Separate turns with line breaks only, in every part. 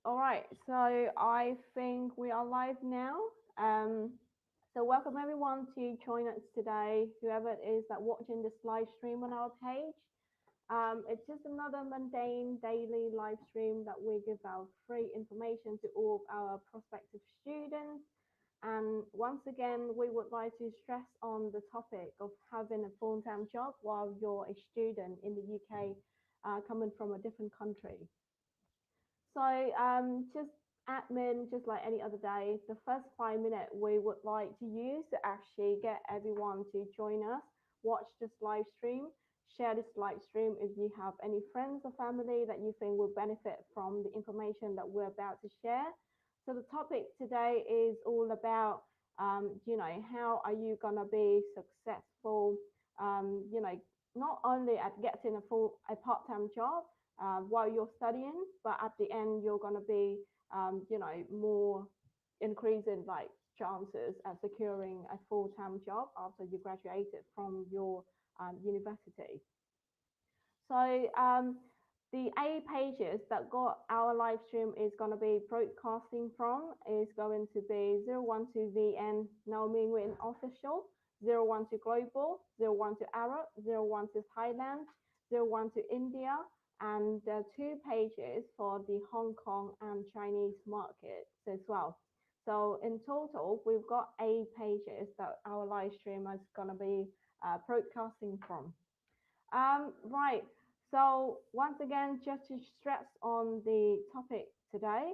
All right, so I think we are live now. Um, so welcome everyone to join us today, whoever it is that watching this live stream on our page. It's just another mundane daily live stream that we give out free information to all of our prospective students. And once again, we would like to stress on the topic of having a full-time job while you're a student in the UK, coming from a different country. So just admin, just like any other day, the first 5 minutes we would like to use to actually get everyone to join us, watch this live stream, share this live stream if you have any friends or family that you think will benefit from the information that we're about to share. So the topic today is all about, how are you gonna be successful, not only at getting a part-time job while you're studying, but at the end you're going to be, more increasing like chances at securing a full-time job after you graduated from your university. So the A pages that got our live stream is going to be broadcasting from is going to be 012 VN Naomi Win Official, 012 Global, 012 Arab, 012 Thailand, 012 India, and two pages for the Hong Kong and Chinese markets as well. So in total, we've got 8 pages that our live stream is going to be broadcasting from. Right. So once again, just to stress on the topic today,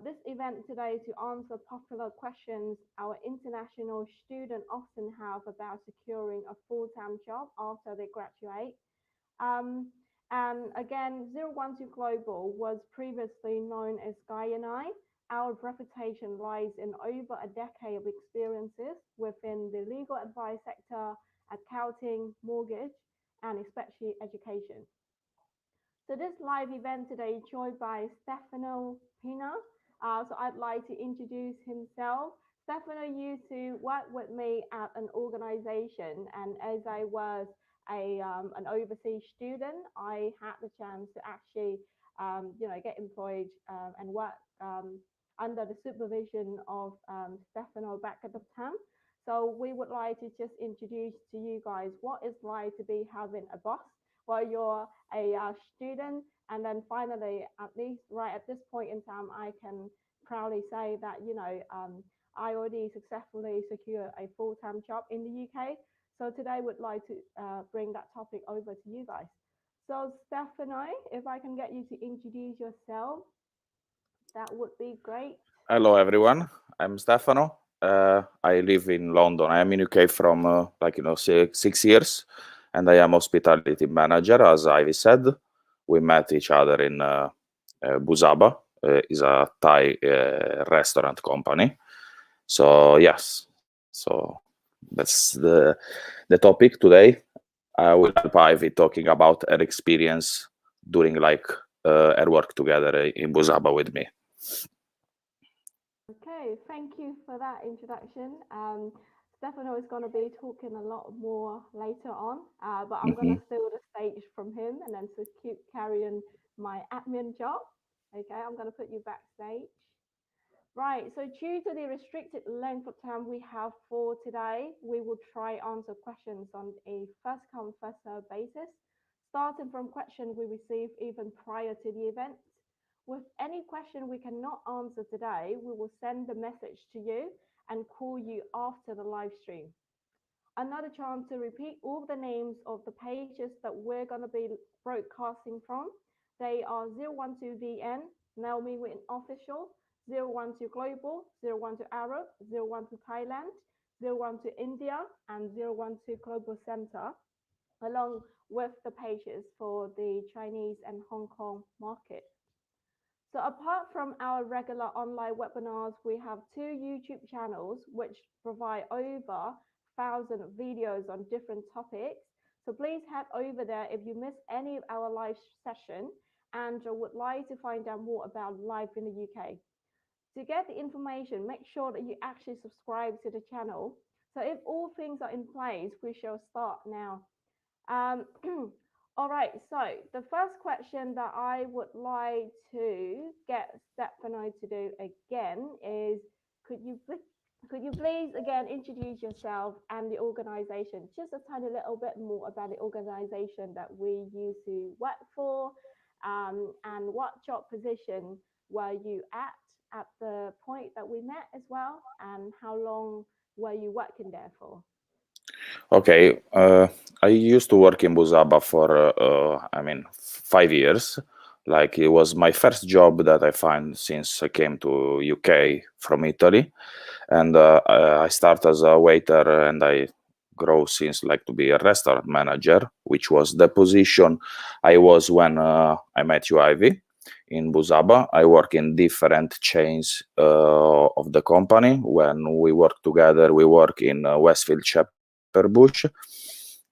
this event today to answer popular questions our international students often have about securing a full-time job after they graduate. Um, and again, 012 Global was previously known as Guy and I. Our reputation lies in over a decade of experiences within the legal advice sector, accounting, mortgage, and especially education. So this live event today is joined by Stefano Pina. So I'd like to introduce himself. Stefano used to work with me at an organization, and as I was an overseas student, I had the chance to actually, get employed and work under the supervision of Stefano back at the time. So we would like to just introduce to you guys what it's like to be having a boss while you're a student. And then finally, at least right at this point in time, I can proudly say that, I already successfully secured a full-time job in the UK. So today would like to bring that topic over to you guys. So Stefano, if I can get you to introduce yourself, that would be great.
Hello everyone, I'm Stefano. I live in London. I am in UK from 6 years, and I am hospitality manager. As Ivy said, we met each other in Busaba, is a Thai restaurant company. So yes, so that's the topic today. I will help Ivy talking about her experience during her work together in Busaba with me.
Okay, thank you for that introduction. Stefano is going to be talking a lot more later on, but I'm going to steal the stage from him and then to keep carrying my admin job. Okay, I'm going to put you backstage. Right, so due to the restricted length of time we have for today, we will try answer questions on a first come, first serve basis, starting from questions we received even prior to the event. With any question we cannot answer today, we will send the message to you and call you after the live stream. Another chance to repeat all the names of the pages that we're going to be broadcasting from. They are 012 VN, Naomi Win Official, 012 Global, 012 Arab, 012 Thailand, 012 India, and 012 Global Center, along with the pages for the Chinese and Hong Kong market. So apart from our regular online webinars, we have 2 YouTube channels which provide over 1,000 videos on different topics. So please head over there if you miss any of our live session and would like to find out more about life in the UK. To get the information, make sure that you actually subscribe to the channel. So if all things are in place, we shall start now. All right, so the first question that I would like to get Stefano to do again is could you could you please again introduce yourself and the organization, just a tiny little bit more about the organization that we used to work for, and what job position were you at the point that we met as well, and how long were you working there for?
Okay, I used to work in Busaba for, I mean, 5 years. Like it was my first job that I find since I came to UK from Italy, and I start as a waiter, and I grow since like to be a restaurant manager, which was the position I was when I met you, Ivy, in Busaba. I work in different chains of the company. When we work together, we work in Westfield Shepherd Bush.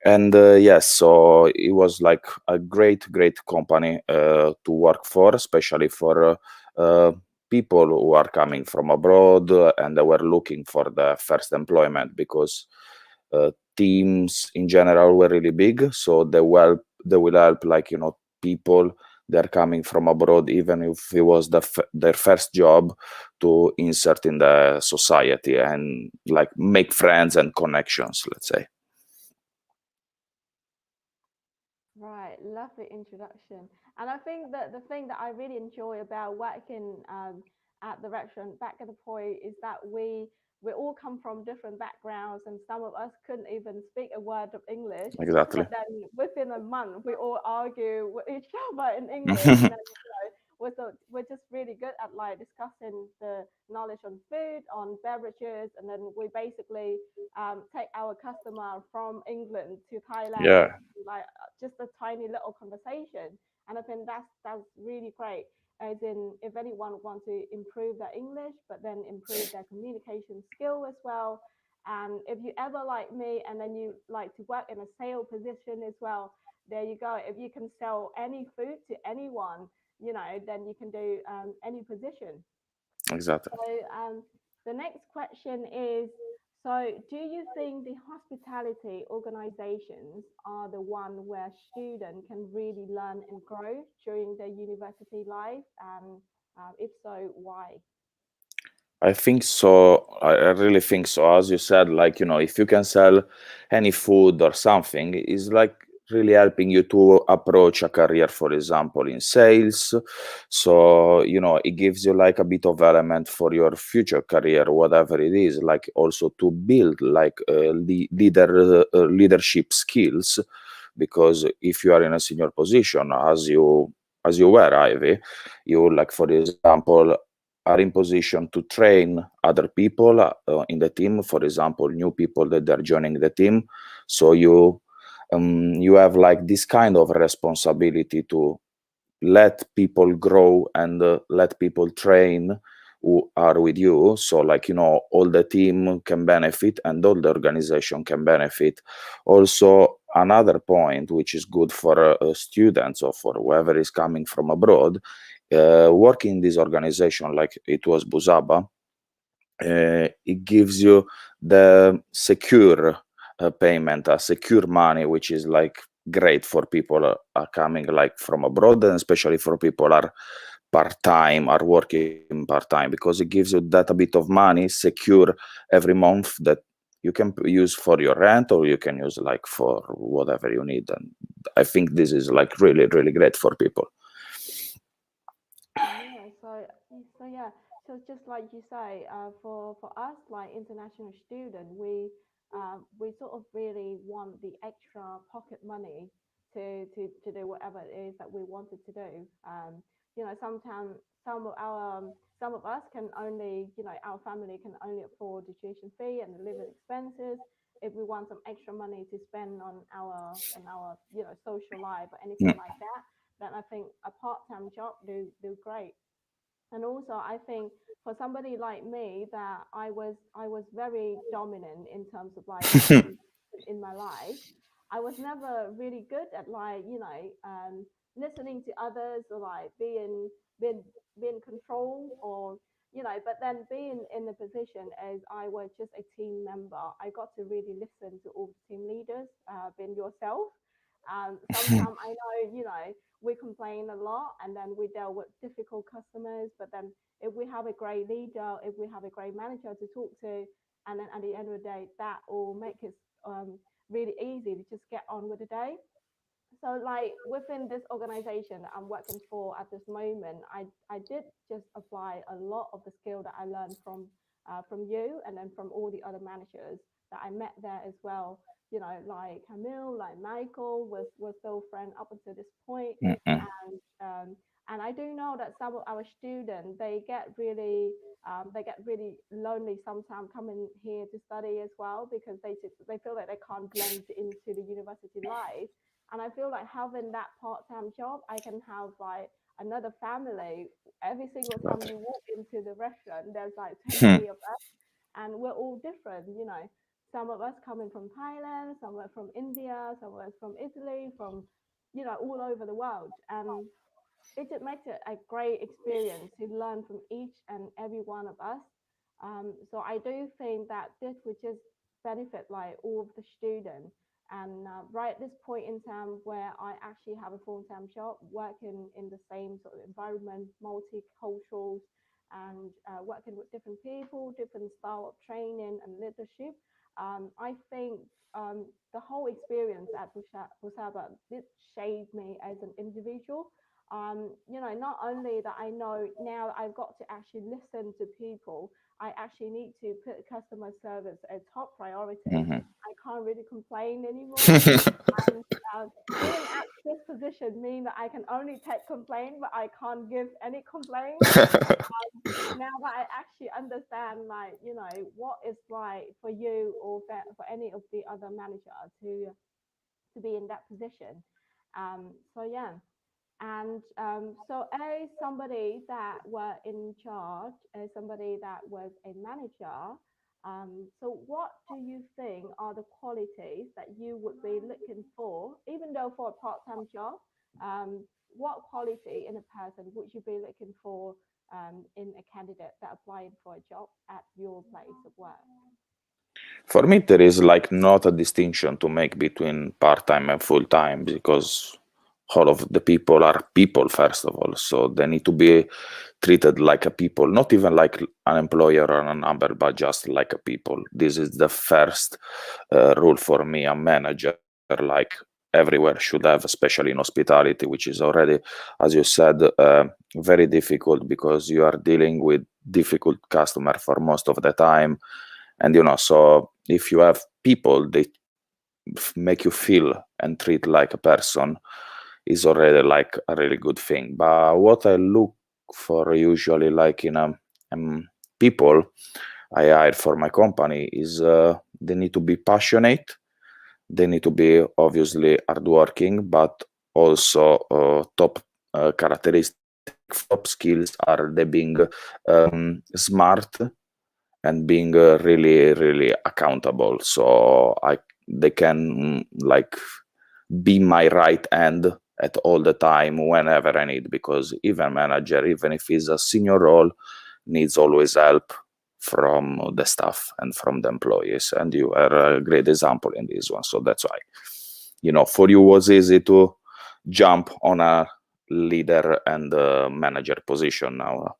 And yes, so it was like a great company to work for, especially for people who are coming from abroad and they were looking for the first employment because teams in general were really big, so they will help like people they're coming from abroad, even if it was their first job, to insert in the society and like make friends and connections, let's say.
Right, lovely introduction. And I think that the thing that I really enjoy about working at the restaurant back at the point is that we all come from different backgrounds, and some of us couldn't even speak a word of English.
Exactly.
But then within a month, we all argue with each other in English, and then we're just really good at like discussing the knowledge on food, on beverages, and then we basically take our customer from England to Thailand
Yeah,
just like just a tiny little conversation. And I think that's really great. As in, if anyone wants to improve their English, but then improve their communication skill as well. And if you ever like me, and then you like to work in a sale position as well, there you go. If you can sell any food to anyone, then you can do any position.
exactly.
So the next question is, so do you think the hospitality organizations are the one where students can really learn and grow during their university life? And if so, why?
I think so. I really think so. As you said, like, if you can sell any food or something, is like really helping you to approach a career, for example, in sales. So, it gives you like a bit of element for your future career, whatever it is, like also to build like leadership skills. Because if you are in a senior position, as you were, Ivy, you like, for example, are in position to train other people in the team, for example, new people that are joining the team. So you have like this kind of responsibility to let people grow and let people train who are with you. So like, all the team can benefit and all the organization can benefit. Also, another point which is good for students or for whoever is coming from abroad, working in this organization like it was Busaba, it gives you the secure payment, secure money, which is like great for people are coming like from abroad, and especially for people are part-time, are working part-time, because it gives you that a bit of money secure every month that you can use for your rent, or you can use like for whatever you need. And I think this is like really great for people.
Yeah, so yeah, so just like you say, for us like international student, we sort of really want the extra pocket money to do whatever it is that we wanted to do. Sometimes some of us can only, our family can only afford the tuition fee and the living expenses. If we want some extra money to spend on our social life or anything
Mm.
like that, then I think a part-time job do great. And also I think for somebody like me that I was very dominant in terms of like making in my life. I was never really good at like listening to others, or like being being controlled, or but then being in the position as I was just a team member, I got to really listen to all the team leaders, being yourself, Sometimes I know, we complain a lot and then we deal with difficult customers, but then if we have a great leader, if we have a great manager to talk to, and then at the end of the day, that will make it really easy to just get on with the day. So like within this organization that I'm working for at this moment, I did just apply a lot of the skill that I learned from you and then from all the other managers that I met there as well. Like Camille, like Michael, was still friend up until this point.
Mm-mm.
And I do know that some of our students they get really lonely sometimes coming here to study as well, because they feel like they can't blend into the university life. And I feel like having that part-time job, I can have like another family. Every single time
Exactly.
you walk into the restaurant, there's like
Hmm.
20 of us, and we're all different. Some of us coming from Thailand, some are from India, some of us from Italy, from all over the world. And it just makes it a great experience to learn from each and every one of us. So I do think that this would just benefit like all of the students. And right at this point in time where I actually have a full-time job working in the same sort of environment, multicultural, and working with different people, different style of training and leadership, I think the whole experience at Busaba did shape me as an individual. Not only that I know now I've got to actually listen to people, I actually need to put customer service as top priority.
Mhm.
I can't really complain anymore. And being at this position means that I can only take complaint, but I can't give any complaint. Now that I actually understand, like, what it's like for you or for any of the other manager to be in that position. So yeah. And so, as somebody that were in charge, as somebody that was a manager, so what do you think are the qualities that you would be looking for, even though for a part-time job? What quality in a person would you be looking for in a candidate that applying for a job at your place of work?
For me, there is like not a distinction to make between part-time and full-time, because all of the people are people, first of all. So they need to be treated like a people, not even like an employer or a number, but just like a people. This is the first rule for me. A manager, like everywhere, should have, especially in hospitality, which is already, as you said, very difficult, because you are dealing with difficult customer for most of the time. And so if you have people, they make you feel and treat like a person, is already like a really good thing. But what I look for usually, like in people I hire for my company, is they need to be passionate, they need to be obviously hardworking, but also top characteristic, top skills are they being smart and being really really accountable. So they can like be my right hand at all the time whenever I need, because even manager, even if he's a senior role, needs always help from the staff and from the employees, and you are a great example in this one. So that's why, for you was easy to jump on a leader and manager position now.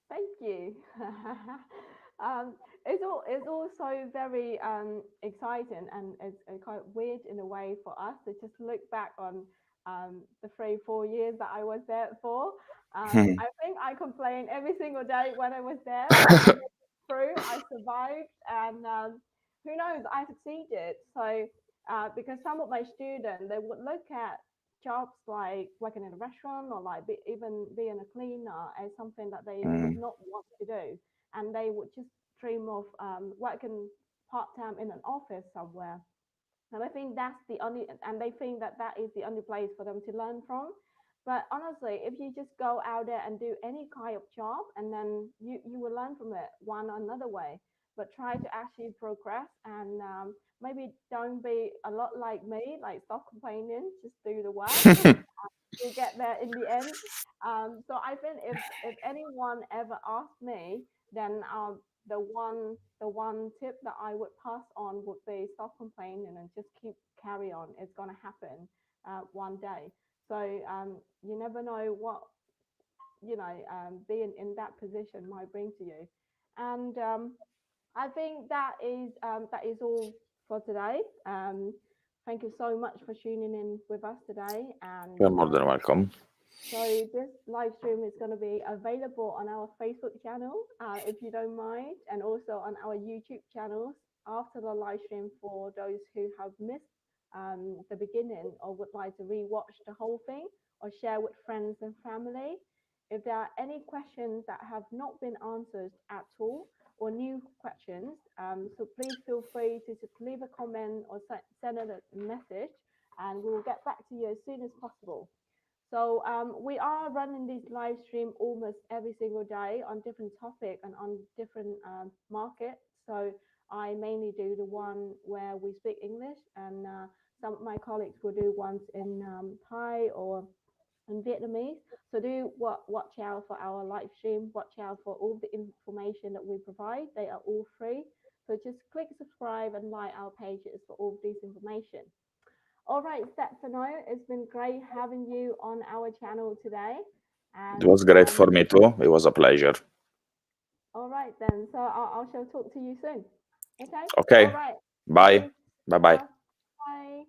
Thank you. It's also very exciting, and it's quite weird in a way for us to just look back on the 3 4 years that I was there for. I think I complained every single day when I was there, but I made it through. I survived, and who knows, I succeeded. So because some of my students, they would look at jobs like working in a restaurant or like even being a cleaner as something that they would
Mm.
not want to do, and they would just dream of working part-time in an office somewhere. And I think that's the only, and they think that that is the only place for them to learn from. But honestly, if you just go out there and do any kind of job, and then you will learn from it one or another way. But try to actually progress, and maybe don't be a lot like me, like stop complaining, just do the work. You get there in the end. So I think if anyone ever asked me, then the one tip that I would pass on would be stop complaining and just carry on. It's going to happen one day. So you never know what, being in that position might bring to you. And I think that is all for today. Thank you so much for tuning in with us today. And
You're more than welcome.
so this live stream is going to be available on our Facebook channel, if you don't mind, and also on our YouTube channels after the live stream for those who have missed the beginning or would like to rewatch the whole thing or share with friends and family. If there are any questions that have not been answered at all or new questions, so please feel free to just leave a comment or send a message, and we will get back to you as soon as possible. So we are running this live stream almost every single day on different topic and on different markets. So I mainly do the one where we speak English, and some of my colleagues will do ones in Thai or in Vietnamese. So do watch out for our live stream, watch out for all the information that we provide. They are all free. So just click subscribe and like our pages for all this information. All right, Stefano, it's been great having you on our channel today. And,
It was great for me too. It was a pleasure.
All right, then. So I shall talk to you soon. Okay?
Okay.
All right.
Bye. Bye-bye.
Bye.